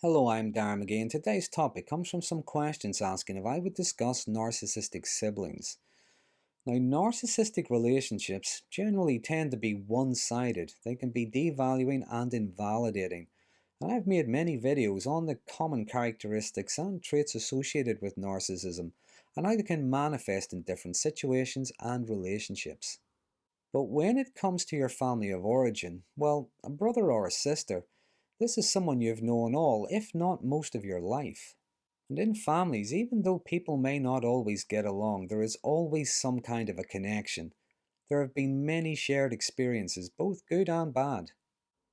Hello, I'm Darren McGee, and today's topic comes from some questions asking if I would discuss narcissistic siblings. Now, narcissistic relationships generally tend to be one-sided. They can be devaluing and invalidating. And I've made many videos on the common characteristics and traits associated with narcissism and how they can manifest in different situations and relationships. But when it comes to your family of origin, well, a brother or a sister, this is someone you've known all, if not most of your life. And in families, even though people may not always get along, there is always some kind of a connection. There have been many shared experiences, both good and bad.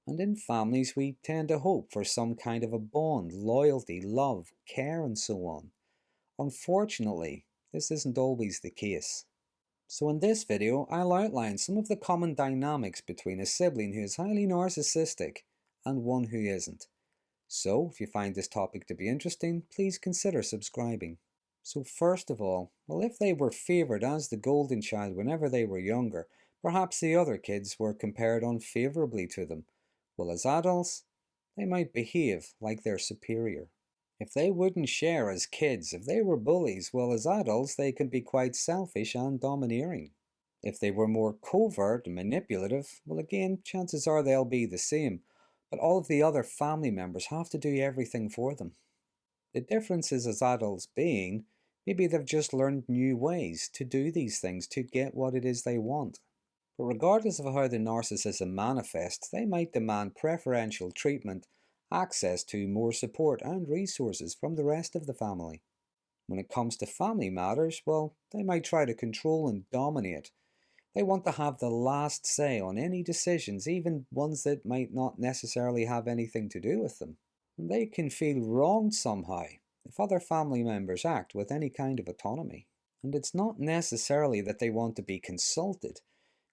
And in families, we tend to hope for some kind of a bond, loyalty, love, care, and so on. Unfortunately, this isn't always the case. So in this video, I'll outline some of the common dynamics between a sibling who is highly narcissistic and one who isn't. So, if you find this topic to be interesting, please consider subscribing. So first of all, well, if they were favoured as the golden child whenever they were younger, perhaps the other kids were compared unfavourably to them. Well, as adults, they might behave like they're superior. If they wouldn't share as kids, if they were bullies, well, as adults, they can be quite selfish and domineering. If they were more covert and manipulative, well, again, chances are they'll be the same, but all of the other family members have to do everything for them. The difference is, as adults being, maybe they've just learned new ways to do these things to get what it is they want. But regardless of how the narcissism manifests, they might demand preferential treatment, access to more support and resources from the rest of the family. When it comes to family matters, well, they might try to control and dominate. They want to have the last say on any decisions, even ones that might not necessarily have anything to do with them. And they can feel wronged somehow if other family members act with any kind of autonomy. And it's not necessarily that they want to be consulted.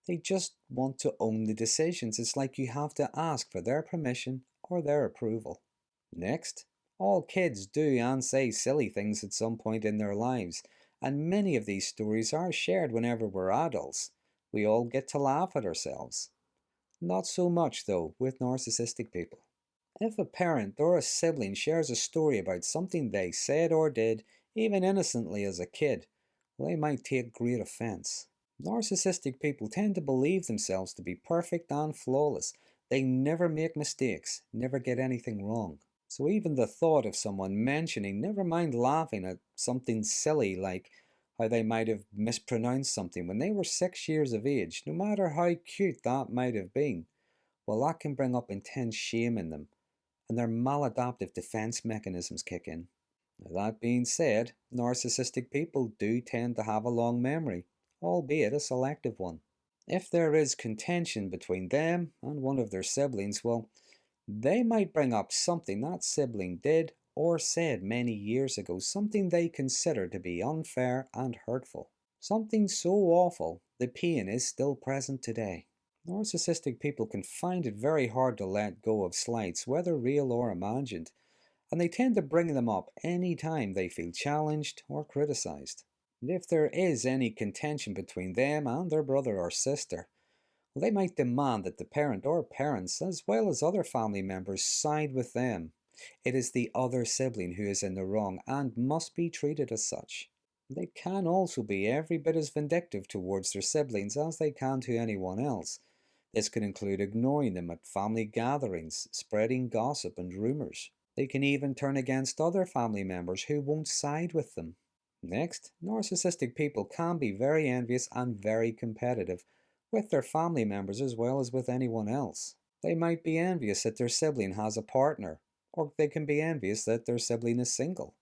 They just want to own the decisions. It's like you have to ask for their permission or their approval. Next, all kids do and say silly things at some point in their lives, and many of these stories are shared whenever we're adults. We all get to laugh at ourselves. Not so much, though, with narcissistic people. If a parent or a sibling shares a story about something they said or did, even innocently as a kid, well, they might take great offense. Narcissistic people tend to believe themselves to be perfect and flawless. They never make mistakes, never get anything wrong. So even the thought of someone mentioning, never mind laughing at something silly like how they might have mispronounced something when they were 6 years of age, no matter how cute that might have been, well, that can bring up intense shame in them, and their maladaptive defense mechanisms kick in. Now, that being said, narcissistic people do tend to have a long memory, albeit a selective one. If there is contention between them and one of their siblings, well, they might bring up something that sibling did or said many years ago, something they consider to be unfair and hurtful. Something so awful, the pain is still present today. Narcissistic people can find it very hard to let go of slights, whether real or imagined, and they tend to bring them up any time they feel challenged or criticized. And if there is any contention between them and their brother or sister, well, they might demand that the parent or parents, as well as other family members, side with them. It is the other sibling who is in the wrong and must be treated as such. They can also be every bit as vindictive towards their siblings as they can to anyone else. This could include ignoring them at family gatherings, spreading gossip and rumours. They can even turn against other family members who won't side with them. Next, narcissistic people can be very envious and very competitive with their family members as well as with anyone else. They might be envious that their sibling has a partner, or they can be envious that their sibling is single.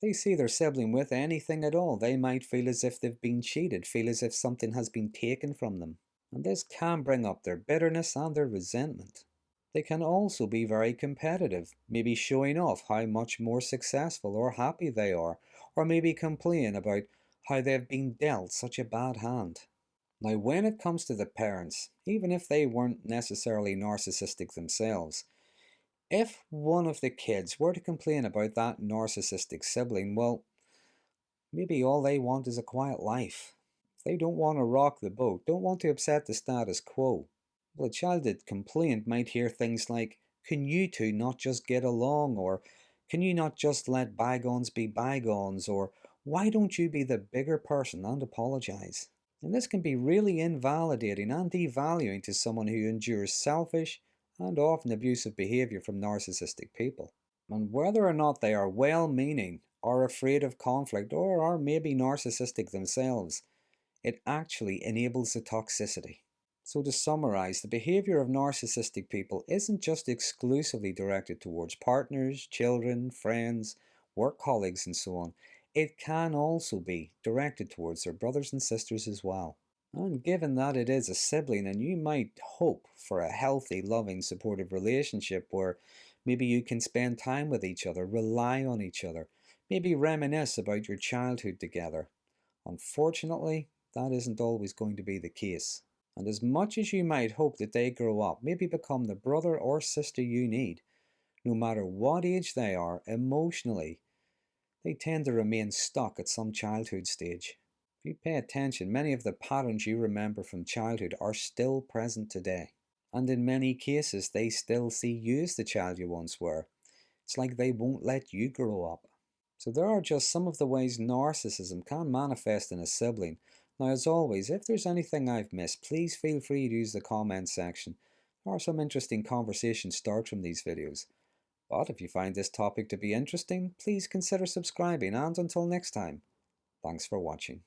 They see their sibling with anything at all, they might feel as if they've been cheated, feel as if something has been taken from them. And this can bring up their bitterness and their resentment. They can also be very competitive, maybe showing off how much more successful or happy they are, or maybe complain about how they've been dealt such a bad hand. Now, when it comes to the parents, even if they weren't necessarily narcissistic themselves, if one of the kids were to complain about that narcissistic sibling, well, maybe all they want is a quiet life. They don't want to rock the boat, don't want to upset the status quo. Well, a child that complained might hear things like, can you two not just get along? Or can you not just let bygones be bygones? Or why don't you be the bigger person and apologize? And this can be really invalidating and devaluing to someone who endures selfish and often abusive behavior from narcissistic people. And whether or not they are well-meaning, are afraid of conflict, or are maybe narcissistic themselves, it actually enables the toxicity. So to summarize, the behavior of narcissistic people isn't just exclusively directed towards partners, children, friends, work colleagues, and so on. It can also be directed towards their brothers and sisters as well. And given that it is a sibling, then you might hope for a healthy, loving, supportive relationship where maybe you can spend time with each other, rely on each other, maybe reminisce about your childhood together. Unfortunately, that isn't always going to be the case. And as much as you might hope that they grow up, maybe become the brother or sister you need, no matter what age they are, emotionally, they tend to remain stuck at some childhood stage. If you pay attention, many of the patterns you remember from childhood are still present today. And in many cases, they still see you as the child you once were. It's like they won't let you grow up. So there are just some of the ways narcissism can manifest in a sibling. Now, as always, if there's anything I've missed, please feel free to use the comment section. There are some interesting conversations start from these videos. But if you find this topic to be interesting, please consider subscribing, and until next time, thanks for watching.